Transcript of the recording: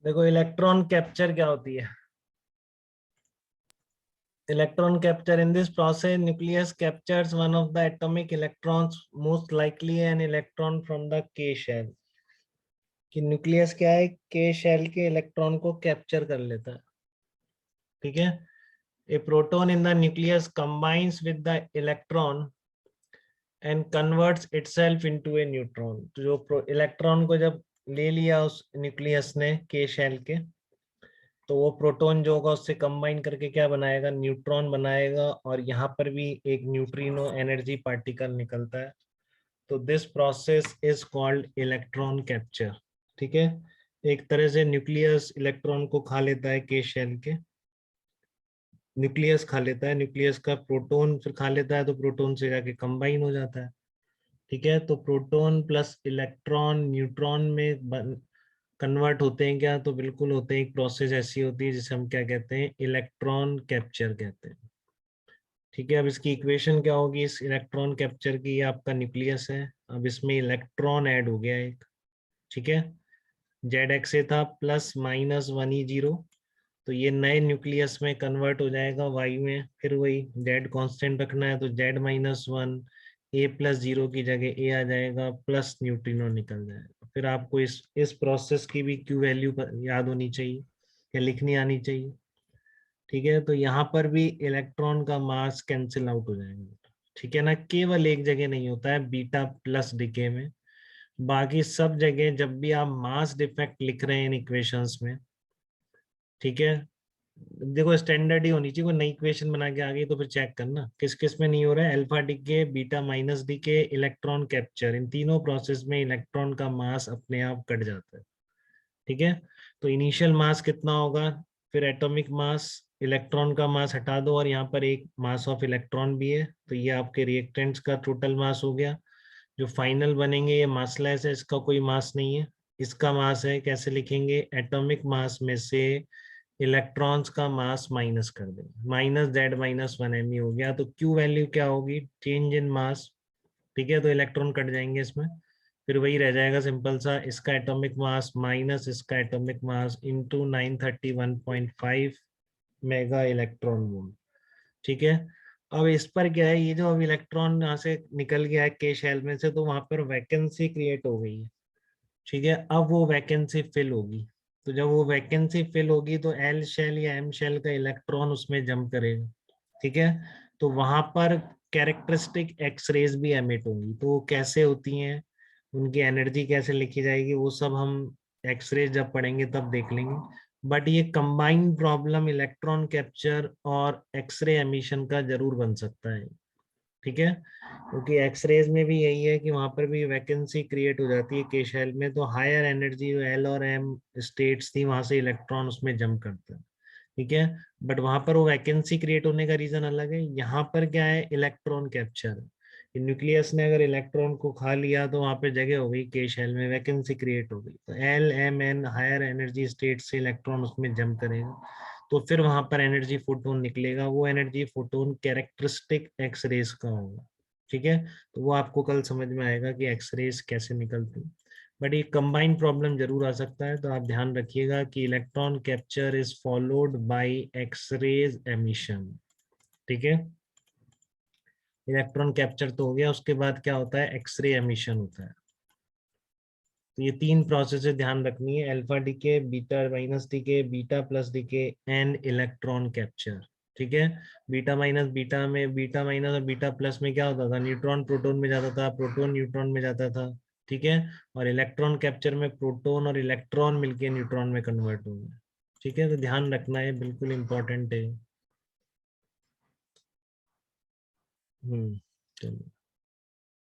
देखो electron capture क्या होती है। Electron capture in this process, nucleus captures one of the atomic electrons, most likely an electron from the K shell. कि nucleus क्या है, K shell के electron को कैप्चर कर लेता है। ठीक है। A proton in the nucleus combines with the electron and converts itself into a neutron. तो जो इलेक्ट्रॉन को जब ले लिया उस न्यूक्लियस ने K shell के, तो वो प्रोटॉन जो होगा उससे कंबाइन करके क्या बनाएगा, न्यूट्रॉन बनाएगा, और यहाँ पर भी एक न्यूट्रिनो एनर्जी पार्टिकल निकलता है। तो this process is called electron capture. ठीक है। एक तरह से न्यूक्लियस इलेक्ट्रॉन को खा लेता है, के शेल के न्यूक्लियस खा लेता है, न्यूक्लियस का प्रोटॉन फिर खा लेता है, तो प्रोटॉन से जाके कंबाइन हो जाता है। ठीक है। तो प्रोटॉन प्लस इलेक्ट्रॉन न्यूट्रॉन में कन्वर्ट होते हैं क्या, तो बिल्कुल होते हैं। एक प्रोसेस ऐसी होती है जिसे हम क्या कहते हैं, इलेक्ट्रॉन कैप्चर कहते हैं। ठीक है। अब इसकी इक्वेशन क्या होगी इस इलेक्ट्रॉन कैप्चर की, ये आपका न्यूक्लियस है, अब इसमें इलेक्ट्रॉन ऐड हो गया एक। ठीक है। जेड एक्स ए था प्लस माइनस 1e0, तो ये नए न्यूक्लियस में कन्वर्ट हो जाएगा वाई में, फिर वही जेड कांस्टेंट रखना है, तो जेड -1 ए प्लस 0 की जगह ए आ जाएगा, प्लस न्यूट्रिनो निकल जाएगा। फिर आपको इस प्रोसेस की भी क्यू वैल्यू याद होनी चाहिए या लिखनी आनी चाहिए। ठीक है। तो यहाँ पर भी इलेक्ट्रॉन का मास कैंसिल आउट हो जाएगा। ठीक है ना, केवल एक जगह नहीं होता है बीटा प्लस डिके में, बाकी सब जगह जब भी आप मास डिफेक्ट लिख रहे हैं इन इक्वेशंस में, ठीक है, देखो स्टैंडर्ड ही होनी चाहिए। कोई नई इक्वेशन बना के आ गई तो फिर चेक करना किस किस में नहीं हो रहा है। Alpha decay, beta minus decay, electron capture, इन तीनों प्रोसेस में इलेक्ट्रॉन का मास अपने आप कट जाता है। ठीक है। तो इनिशियल मास कितना होगा, फिर एटॉमिक मास, इलेक्ट्रॉन का मास हटा दो, और यहाँ पर एक मास ऑफ इलेक्ट्रॉन भी है, तो ये आपके रिएक्टेंट्स का टोटल मास हो गया। जो फाइनल बनेंगे ये मासलेस है, इसका कोई मास नहीं है, इसका मास है। कैसे लिखेंगे, एटॉमिक मास में से इलेक्ट्रॉन्स का मास माइनस कर देंगे, -z-1m हो गया। तो क्यू वैल्यू क्या होगी, चेंज इन मास। ठीक है। तो इलेक्ट्रॉन कट जाएंगे इसमें, फिर वही रह जाएगा सिंपल सा, इसका एटॉमिक मास माइनस इसका atomic mass into 931.5 mega electron volt. ठीक है। अब इस पर क्या है, ये जो अब इलेक्ट्रॉन यहाँ से निकल गया है के शेल में से, तो वहां पर वैकेंसी क्रिएट हो गई है। ठीक है। अब वो वैकेंसी फिल होगी, तो जब वो वैकेंसी फिल होगी तो एल शेल या एम शेल का इलेक्ट्रॉन उसमें जंप करेगा। ठीक है। तो वहां पर कैरेक्टरिस्टिक एक्स रेज भी एमिट होंगी, तो वो कैसे होती हैं, उनकी एनर्जी कैसे लिखी जाएगी, वो सब हम एक्स रेज जब पढ़ेंगे तब देख लेंगे। बट ये कंबाइंड प्रॉब्लम इलेक्ट्रॉन कैप्चर और एक्सरे एमिशन का जरूर बन सकता है। ठीक है। क्योंकि एक्सरेज में भी यही है कि वहां पर भी वैकेंसी क्रिएट हो जाती है के शेल में, तो हायर एनर्जी एल और एम स्टेट्स थी, वहां से इलेक्ट्रॉन उसमें जंप करते हैं। ठीक है। बट वहां पर वो वैकेंसी क्रिएट होने का रीजन अलग है, यहाँ पर क्या है, इलेक्ट्रॉन कैप्चर। न्यूक्लियस ने अगर इलेक्ट्रॉन को खा लिया तो वहां पे जगह हो गई के शेल में, वैकेंसी क्रिएट हो गई, तो L M N higher energy state से इलेक्ट्रॉन उसमें जंप करेगा, तो फिर वहां पर एनर्जी फोटोन निकलेगा, वो energy photon characteristic X rays का होगा। ठीक है। तो वो आपको कल समझ में आएगा कि एक्स रेज कैसे निकलती। बट ये कंबाइंड प्रॉब्लम जरूर आ सकता है, तो आप ध्यान रखिएगा कि electron capture is followed by X rays emission. ठीक है। इलेक्ट्रॉन कैप्चर तो हो गया, उसके बाद क्या होता है, एक्सरे एमिशन होता है। तो ये तीन प्रोसेस ध्यान रखनी है, alpha decay, beta minus decay, beta plus decay and electron capture. ठीक है। बीटा माइनस बीटा में, बीटा माइनस और बीटा प्लस में क्या होता था, न्यूट्रॉन प्रोटॉन में जाता था, प्रोटॉन न्यूट्रॉन में जाता था। ठीक है। और इलेक्ट्रॉन कैप्चर में प्रोटॉन और इलेक्ट्रॉन मिलके न्यूट्रॉन में कन्वर्ट हो गए। ठीक है। तो ध्यान रखना है, बिल्कुल इंपॉर्टेंट है। चलो।